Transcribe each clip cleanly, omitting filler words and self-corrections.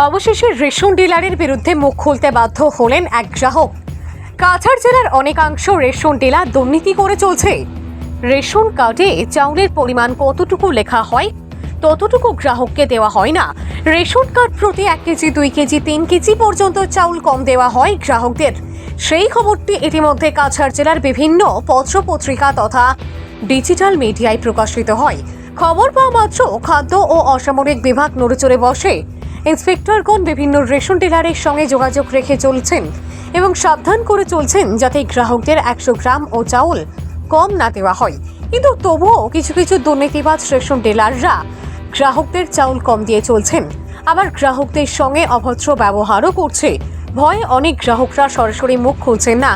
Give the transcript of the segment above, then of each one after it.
অবশেষে রেশন ডিলারের বিরুদ্ধে মুখ খুলতে বাধ্য হলেন এক গ্রাহক। কাছাড় জেলার অনেকাংশ রেশন ডিলার দুর্নীতি করে চলছে। রেশন কার্ডে চাউলের পরিমাণ কতটুকু লেখা হয় ততটুকু গ্রাহককে দেওয়া হয় না। রেশন কার্ড প্রতি 1 কেজি, 2 কেজি, 3 কেজি পর্যন্ত চাউল কম দেওয়া হয় গ্রাহকদের। সেই খবরটি ইতিমধ্যে কাছাড় জেলার বিভিন্ন পত্রপত্রিকা তথা ডিজিটাল মিডিয়ায় প্রকাশিত হয়। খবর পাওয়া মাত্র খাদ্য ও অসামরিক বিভাগ নড়েচড়ে বসে। ইন্সপেক্টরগণ বিভিন্ন রেশন ডিলারের সঙ্গে যোগাযোগ রেখে চলছেন এবং সাবধান করে চলছেন যাতে গ্রাহকদের 100 গ্রাম ও চাউল কম না দেওয়া হয়। কিন্তু তবুও কিছু কিছু দুর্নীতিবাজ রেশন ডিলাররা গ্রাহকদের চাউল কম দিয়ে চলছেন, আবার গ্রাহকদের সঙ্গে অভদ্র ব্যবহারও করছে। ভয়ে অনেক গ্রাহকরা সরাসরি মুখ খুলছেন না।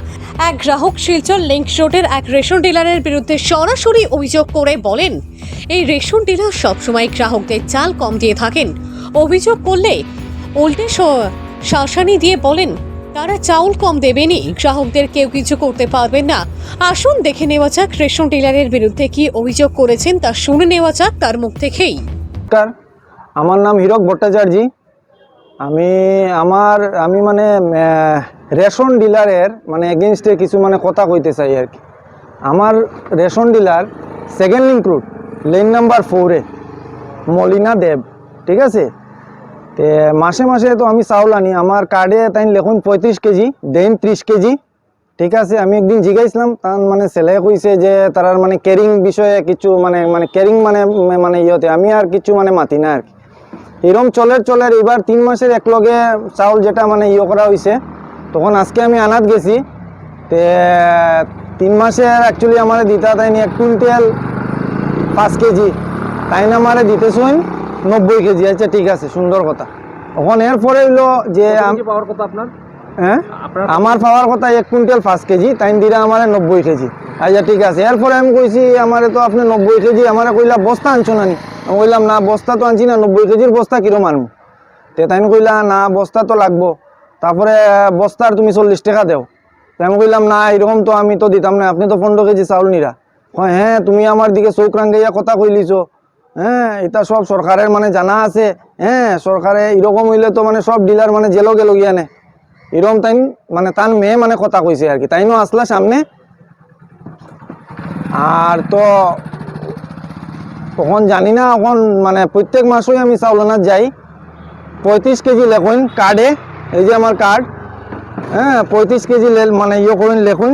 এক গ্রাহক শিলচর লিংক রোডের এক রেশন ডিলারের বিরুদ্ধে সরাসরি অভিযোগ করে বলেন, এই রেশন ডিলার সবসময় গ্রাহকদের চাল কম দিয়ে থাকেন। অভিযোগ করলে উল্টে শাসানি দিয়ে বলেন তারা চাউল কম দেবেনি, গ্রাহকদের কেউ কিছু করতে পারবেন না। আসুন দেখে নেওয়া যাক রেশন ডিলারের বিরুদ্ধে কি অভিযোগ করেছেন, তা শুনে নেওয়া যাক তার মুখ থেকেই। আমার নাম হীরক ভট্টাচার্য। আমি মানে রেশন ডিলারের মানে এগেনস্টে কিছু মানে কথা কইতে চাই আর কি। আমার ration dealer second link route lane number 4-এ মলিনা দেব, ঠিক আছে। তে মাসে মাসে তো আমি চাউল আনি, আমার কার্ডে তাই লেখুন 35 কেজি দেন 30 কেজি, ঠিক আছে। আমি একদিন জিজ্ঞাসলাম, তার মানে ছেলে কইছে যে তার মানে ক্যারিং বিষয়ে কিছু মানে ক্যারিং মানে ইয়েতে আমি আর কিছু মানে মাতি না আর কি। এরকম চলের এবার 3 মাসের একলগে চাউল যেটা মানে করা হয়েছে, তখন আজকে আমি আনাত গেছি। তে 3 মাসের অ্যাকচুয়ালি আমার দিতা তাই 1 কুইন্টাল 5 কেজি, তাই না আমার দিতেছেন 90 কেজি। আচ্ছা ঠিক আছে, সুন্দর কথা। তখন এরপরে হইলো যে পাওয়ার কথা আপনার, হ্যাঁ আমার পাওয়ার কথা 1 কুইন্টাল 5 কেজি, তাই দিলে আমার 90 কেজি। আচ্ছা ঠিক আছে। এরপরে আমি কইছি আমার তো আপনি 90 কেজি, আমার কইলা বস্তা আনছো না? আমি কইলাম না বস্তা তো আনছি না, 90 কেজির বস্তা কিরম আনবো? তে তাই কইলা না বস্তা তো লাগবো, তারপরে বস্তার তুমি 40 টাকা দেও। তো আমি কইলাম না এরকম তো আমি তো দিতাম না, আপনি তো 15 কেজি চাউল নিরা। হ্যাঁ তুমি আমার দিকে চোখ রাঙ্গাইয়া কথা কইলিছো। হ্যাঁ এটা সব সরকারের মানে জানা আছে। হ্যাঁ সরকারে এরকম হইলে তো মানে সব ডিলার মানে জেলও গেল গিয়া নে, এরকম তাই মানে তার মেয়ে মানে কথা কইছে আর কি। তাইনও আসলা সামনে, আর তো তখন জানি না, এখন মানে প্রত্যেক মাসেই আমি চাউল আনাত যাই। 35 কেজি লেখুন কার্ডে, এই যে আমার কার্ড, হ্যাঁ 35 কেজি মানে করুন লেখুন,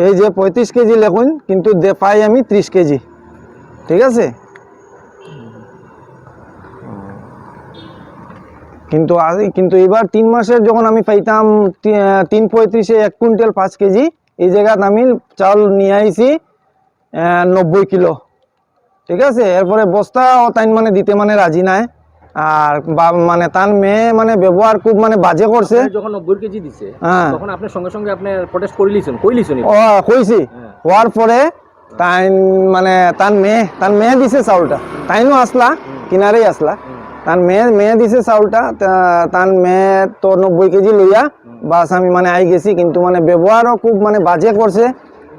এই যে 35 কেজি লেখুন, কিন্তু পাই আমি 30 কেজি, ঠিক আছে। কিন্তু এবার 3 মাসের যখন আমি পাইতাম 3.35-এ 1 কুইন্টাল 5 কেজি, এই জায়গাত আমি চাউল নিয়ে আইছি 90 কিলো, ঠিক আছে। এরপরে বস্তা ও তাই মানে দিতে মানে রাজি নাই, আর মানে তার মেয়ে মানে ব্যবহার খুব মানে বাজে করছে। যখন 90 কেজি দিছে হ্যাঁ তখন আপনি সঙ্গে সঙ্গে আপনি প্রটেস্ট কইলিছেন কইছি। হওয়ার পরে তাই মানে তার মেয়ে দিছে চাউলটা, তাইনো আসলা কিনারেই আসলা, তার মেয়ে দিছে চাউলটা। তার মেয়ে তো 90 কেজি লইয়া বাস আমি মানে আই গেছি, কিন্তু মানে ব্যবহারও খুব মানে বাজে করছে।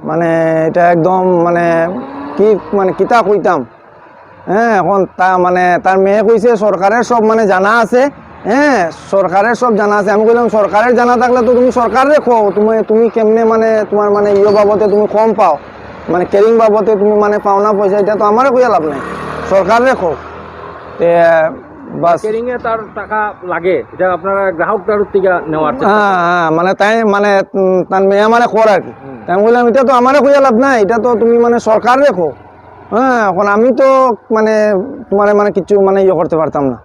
মানে এটা একদম মানে কি মানে কিতা কইতাম। হ্যাঁ এখন মানে তার মেয়ে কইছে সরকারের সব মানে জানা আছে। হ্যাঁ সরকারের সব জানা আছে। আমি কইলাম সরকারের জানা থাকলে তো তুমি সরকারে খো, তুমি কেমনে মানে তোমার মানে বাবদে তুমি কম পাও, মানে ক্যারিং বাবদে তুমি মানে পাও না পয়সা, এটা তো আমারও কইয়া লাভ নাই, সরকারে খো। বাস ক্যারিং এ তার টাকা লাগে, এটা আপনারা গ্রাহকদের থেকে নেওয়ার হ্যাঁ মানে তাই মানে তার মেয়ে মানে খোর আর কি। আমি বললাম এটা তো আমারও কইয়া লাভ নাই, এটা তো তুমি মানে সরকার রেখো। হ্যাঁ এখন আমি তো মানে তোমার মানে কিছু মানে করতে পারতাম না।